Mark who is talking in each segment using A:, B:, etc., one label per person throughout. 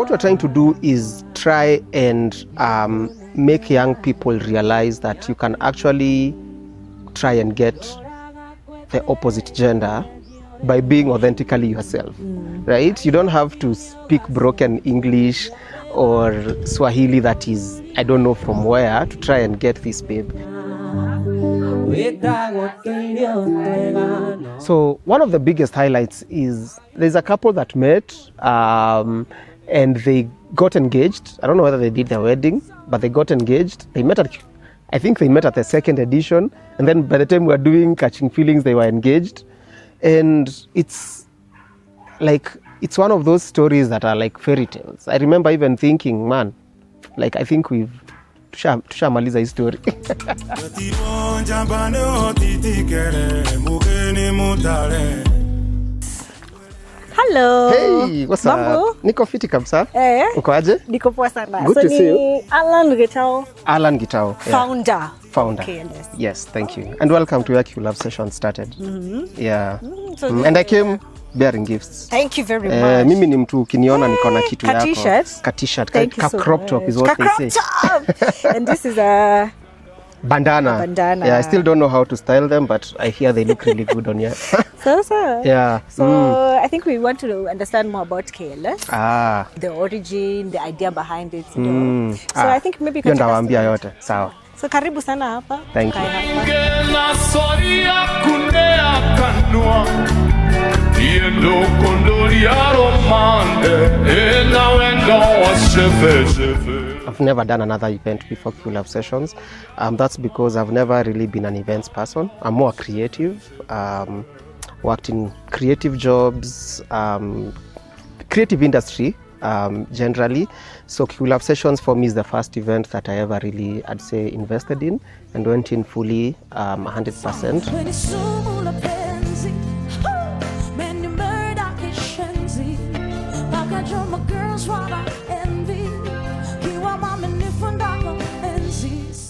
A: What we're trying to do is try and make young people realize that you can actually try and get the opposite gender by being authentically yourself, right? You don't have to speak broken English or Swahili that is, I don't know from where, to try and get this babe. So one of the biggest highlights is there's a couple that met and they got engaged. I don't know whether they did their wedding, but they got engaged. I think they met at the second edition, and then by the time we were doing Catching Feelings, they were engaged. And it's one of those stories that are like fairy tales. I remember even thinking, man, like I think we've tushamaliza hii story.
B: Hello.
A: Hey, what's up? Niko fiti kabisa. Uko aje?
B: Niko poa sana.
A: Good to see you.
B: Alan Gitao.
A: Alan Gitao.
B: Founder.
A: Okay, yes, thank you. And welcome to where Kikuyu Love Sessions started. Yeah. And I came bearing gifts.
B: Thank you very much.
A: Mimi ni mtu ukiniona niko na kitu yako. Ka t-shirt, ka crop top is what they say.
B: And this is a
A: bandana. Yeah, I still don't know how to style them, but I hear they look really good on you. Yeah.
B: So I think we want to understand more about KLS.
A: The
B: origin, the idea behind it. So I think maybe you can
A: tell us yote. Sawa.
B: So karibu sana hapa.
A: Thank you. I've never done another event before Kikuyu Love Sessions. That's because I've never really been an events person. I'm more creative. Worked in creative jobs, creative industry generally. So Kikuyu Love Sessions for me is the first event that I ever really, I'd say, invested in and went in fully 100%.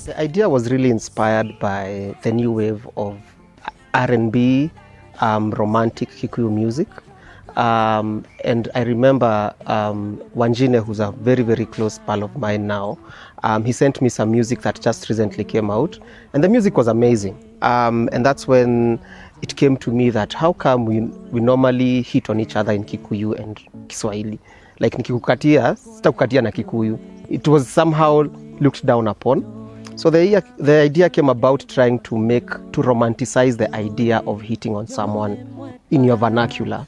A: The idea was really inspired by the new wave of R&B, romantic Kikuyu music. And I remember Wanjine, who's a very, very close pal of mine now, he sent me some music that just recently came out. And the music was amazing. And that's when it came to me that how come we normally hit on each other in Kikuyu and Kiswahili. Like nikikukatia, sitakukatia na Kikuyu. It was somehow looked down upon. So the idea came about trying to romanticize the idea of hitting on someone in your vernacular.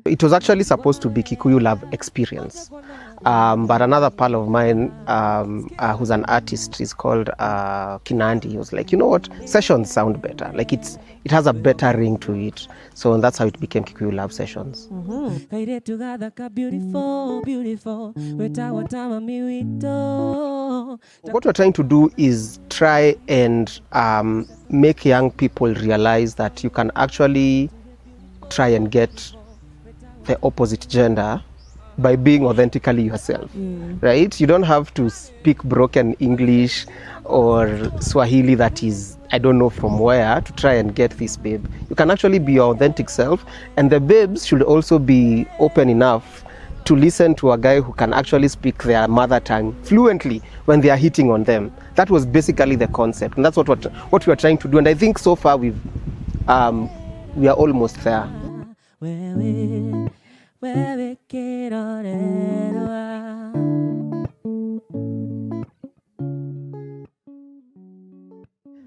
A: It was actually supposed to be Kikuyu Love Experience. But another pal of mine who's an artist is called Kinandi. He was like, you know what, sessions sound better. Like it has a better ring to it. So that's how it became Kikuyu Love Sessions. What we're trying to do is try and make young people realize that you can actually try and get the opposite gender by being authentically yourself, right? You don't have to speak broken English or Swahili that is, I don't know from where, to try and get this babe. You can actually be your authentic self, and the babes should also be open enough to listen to a guy who can actually speak their mother tongue fluently when they are hitting on them. That was basically the concept, and that's what we are trying to do. And I think so far we are almost there.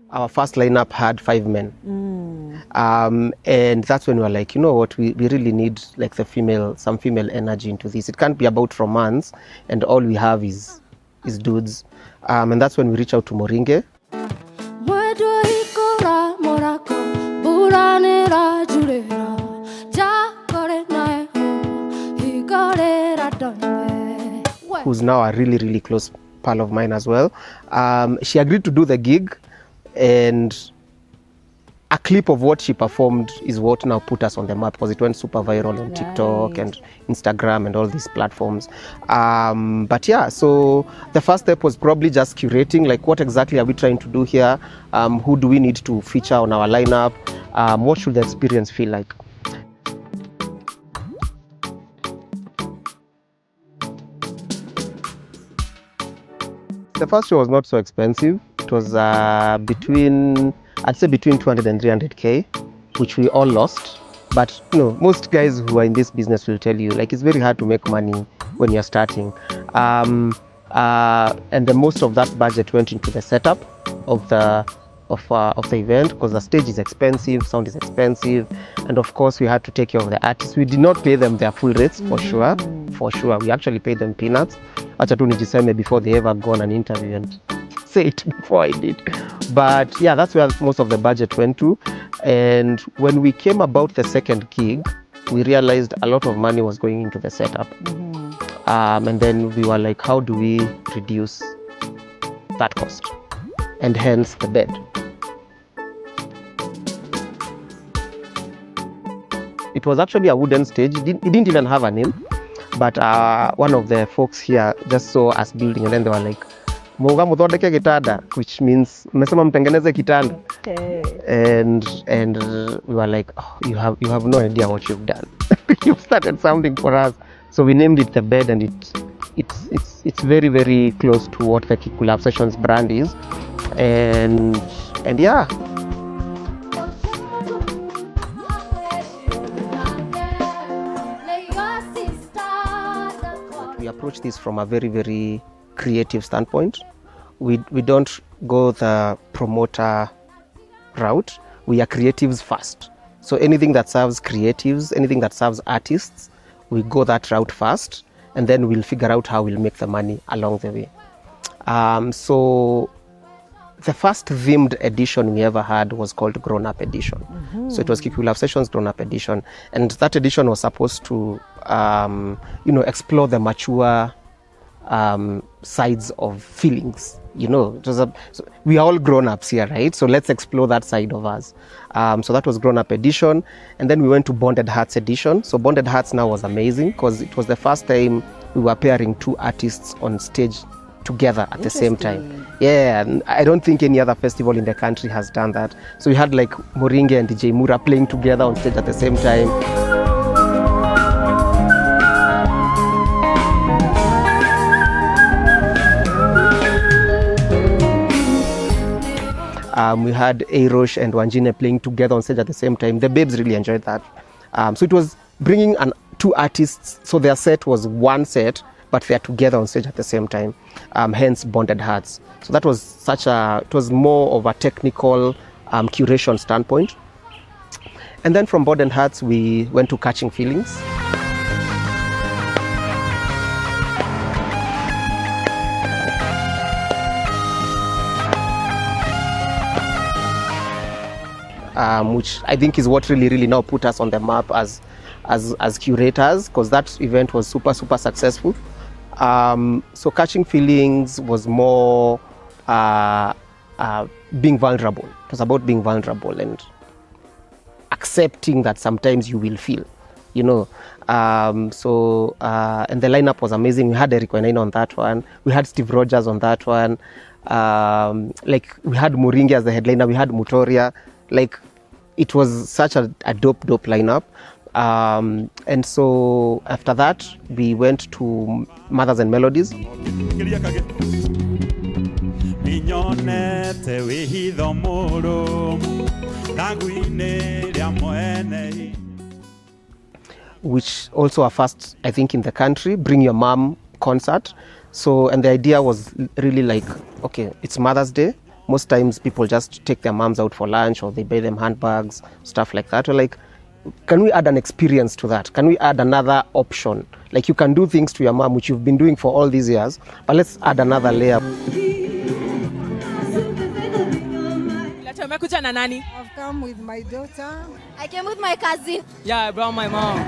A: Our first lineup had 5 men. And that's when we were like, you know what, we really need like some female energy into this. It can't be about romance and all we have is dudes. And that's when we reach out to Moringe. Who's now a really, really close pal of mine as well. She agreed to do the gig, and a clip of what she performed is what now put us on the map, because it went super viral on TikTok and Instagram and all these platforms. But yeah, so the first step was probably just curating, like what exactly are we trying to do here? Who do we need to feature on our lineup? What should the experience feel like? The first show was not so expensive. It was between 200 and 300K, which we all lost. But most guys who are in this business will tell you, like, it's very hard to make money when you're starting. And the most of that budget went into the setup of the event, because the stage is expensive, sound is expensive, and of course we had to take care of the artists. We did not pay them their full rates, for sure. We actually paid them peanuts. Acha tu nijiseme before they ever go on an interview and say it before I did. But yeah, that's where most of the budget went to. And when we came about the second gig, we realized a lot of money was going into the setup. And then we were like, how do we reduce that cost? And hence the bed. It was actually a wooden stage. It didn't even have a name. But one of the folks here just saw us building, and then they were like, "Muga muthodeke kitanda," which means mmesema mtengeneze kitanda. And we were like, oh, you have no idea what you've done. You've started something for us. So we named it the bed, and it's very, very close to what the Kikuyu Love Sessions brand is. And yeah. We approach this from a very, very creative standpoint. We don't go the promoter route. We are creatives first. So anything that serves creatives, anything that serves artists, we go that route first, and then we'll figure out how we'll make the money along the way. So the first themed edition we ever had was called Grown Up Edition. So it was Kikuyu Love Sessions Grown Up Edition, and that edition was supposed to explore the mature sides of feelings. So we are all grown-ups here, right? So let's explore that side of us. So that was Grown Up Edition, and then we went to Bonded Hearts Edition. So Bonded Hearts now was amazing because it was the first time we were pairing two artists on stage together at the same time. Yeah, and I don't think any other festival in the country has done that. So we had like Moringe and DJ Mura playing together on stage at the same time. We had Arosh and Wanjine playing together on stage at the same time. The babes really enjoyed that. So it was bringing two artists, so their set was one set, but they're together on stage at the same time, hence Bonded Hearts. So that was it was more of a technical curation standpoint. And then from Bonded Hearts, we went to Catching Feelings. Which I think is what really now put us on the map as curators, because that event was super successful. So Catching Feelings was more being vulnerable. It was about being vulnerable and accepting that sometimes you will feel, and the lineup was amazing. We had Eric Wainaina on that one. We had Steve Rogers on that one. We had Moringe as the headliner. We had Mutoria. It was such a dope lineup. And so after that, we went to Mothers and Melodies. Which also a first, I think, in the country, Bring Your Mom concert. So, and the idea was really okay, it's Mother's Day. Most times people just take their moms out for lunch, or they buy them handbags, stuff like that. Or can we add an experience to that? Can we add another option? You can do things to your mom, which you've been doing for all these years, but let's add another layer.
C: I've come with my daughter.
D: I came with my cousin.
E: Yeah, I brought my mom.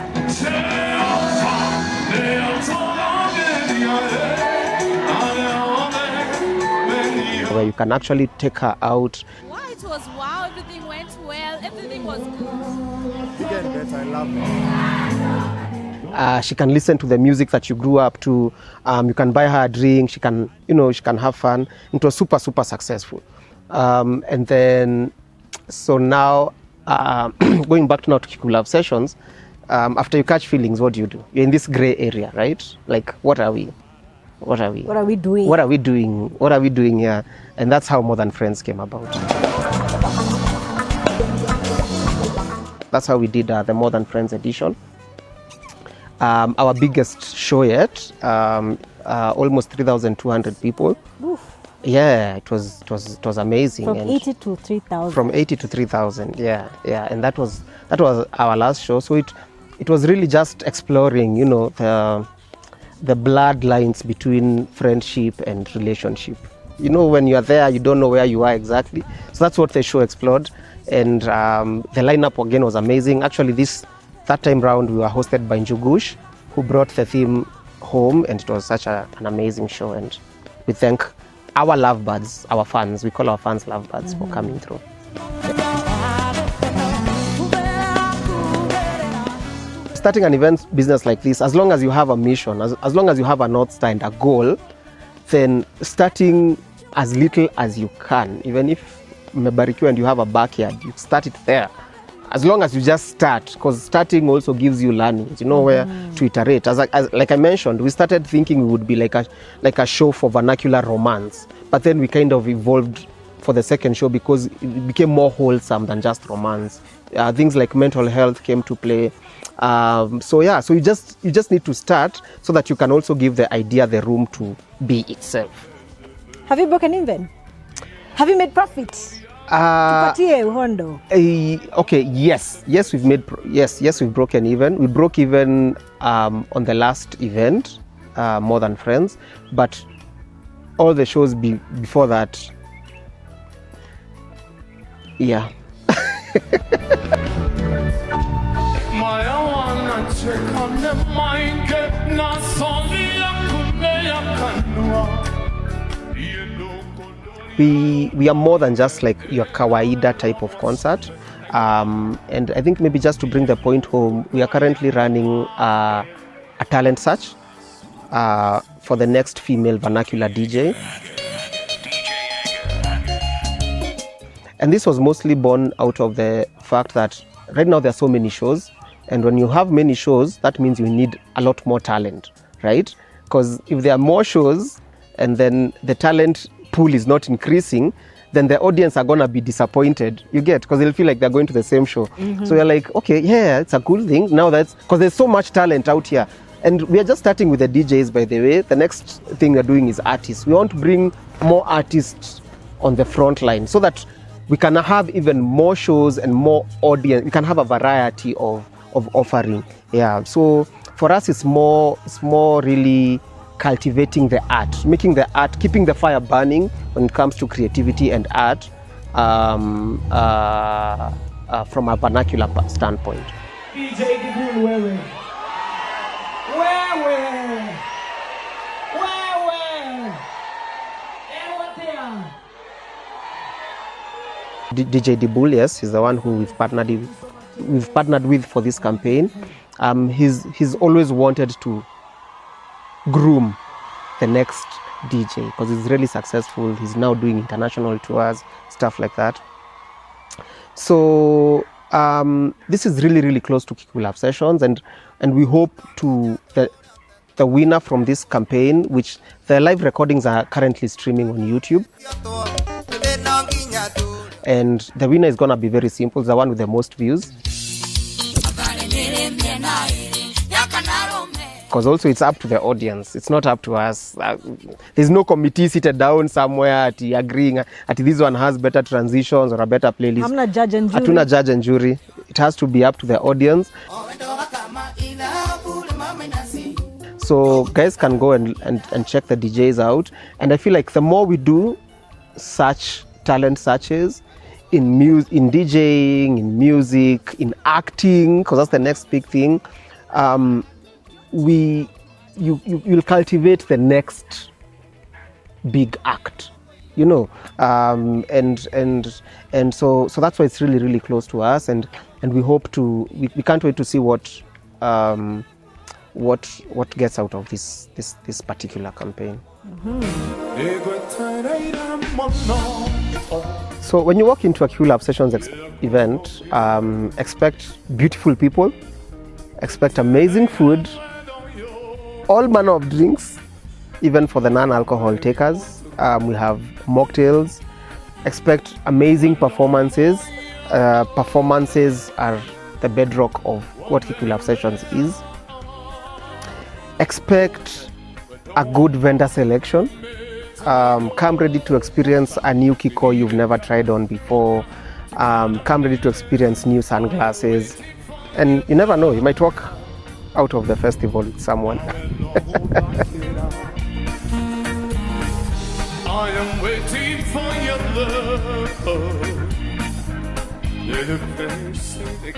A: Where you can actually take her out.
D: Wow, it was wow. Everything went well. Bigger and better, I love it.
A: She can listen to the music that you grew up to. You can buy her a drink. She can, she can have fun. It was super, super successful. And then, so now, going back to Kikuyu Love Sessions, after you catch feelings, what do? You're in this gray area, right? Like, what are we? What are we?
B: What are we doing?
A: What are we doing? What are we doing here? And that's how More Than Friends came about. That's how we did the More Than Friends edition. Our biggest show yet, almost 3,200 people.
B: Oof.
A: Yeah, it was amazing.
B: From
A: and
B: 80 to 3,000.
A: From 80 to 3,000, yeah, and that was our last show. So it was really just exploring, the bloodlines between friendship and relationship. When you are there, you don't know where you are exactly. So that's what the show explored, and the lineup again was amazing. Actually, that time round we were hosted by Njugush, who brought the theme home, and it was such an amazing show. And we thank our lovebirds, our fans. We call our fans lovebirds for coming through. Starting an event business like this, as long as you have a mission, as long as you have a North Star and a goal, then starting as little as you can, even if umebarikiwa and you have a backyard, you start it there. As long as you just start, because starting also gives you learnings, where to iterate. Like I mentioned, we started thinking we would be like a show for vernacular romance, but then we kind of evolved for the second show because it became more wholesome than just romance. Things like mental health came to play. So you just need to start so that you can also give the idea the room to be itself.
B: Have you broken even? Have you made profit? Okay,
A: yes, we've broken even. We broke even on the last event, More Than Friends, but all the shows before that, yeah. We are more than just like your kawaida type of concert, and I think maybe just to bring the point home, we are currently running a talent search for the next female vernacular DJ. And this was mostly born out of the fact that right now there are so many shows, and when you have many shows, that means you need a lot more talent, right? Because if there are more shows and then the talent pool is not increasing, then the audience are gonna be disappointed. You get, because they'll feel like they're going to the same show. So you're like, okay, yeah, it's a cool thing. Now that's because there's so much talent out here, and we are just starting with the DJs. By the way, the next thing we're doing is artists. We want to bring more artists on the front line so that we can have even more shows and more audience. We can have a variety of offering. Yeah. So for us, it's more really cultivating the art, making the art, keeping the fire burning when it comes to creativity and art from a vernacular standpoint.
E: DJ Kikuyu, wewe.
A: DJ Dibul, yes, he's the one who we've partnered with for this campaign. He's always wanted to groom the next DJ because he's really successful. He's now doing international tours, stuff like that. So this is really, really close to Kikuyu Love Sessions, and we hope to the winner from this campaign, which the live recordings are currently streaming on YouTube. And the winner is going to be very simple, the one with the most views. Because also it's up to the audience, it's not up to us. There's no committee seated down somewhere agreeing at this one has better transitions or a better playlist.
B: I'm not judge and jury.
A: Hatuna judge and jury. It has to be up to the audience. So guys can go and check the DJs out. And I feel like the more we do such talent searches in DJing, in music, in acting, because that's the next big thing, you'll cultivate the next big act. you know, and so that's why it's really, really close to us, and we hope to, we can't wait to see what gets out of this particular campaign. So when you walk into a Kikuyu Love Sessions event, expect beautiful people, expect amazing food, all manner of drinks, even for the non-alcohol takers. We have mocktails. Expect amazing performances. Performances are the bedrock of what Kikuyu Love Sessions is. Expect a good vendor selection. Come ready to experience a new Kiko you've never tried on before. Come ready to experience new sunglasses. And you never know, you might walk out of the festival with someone.
D: I am waiting for your love. If they say they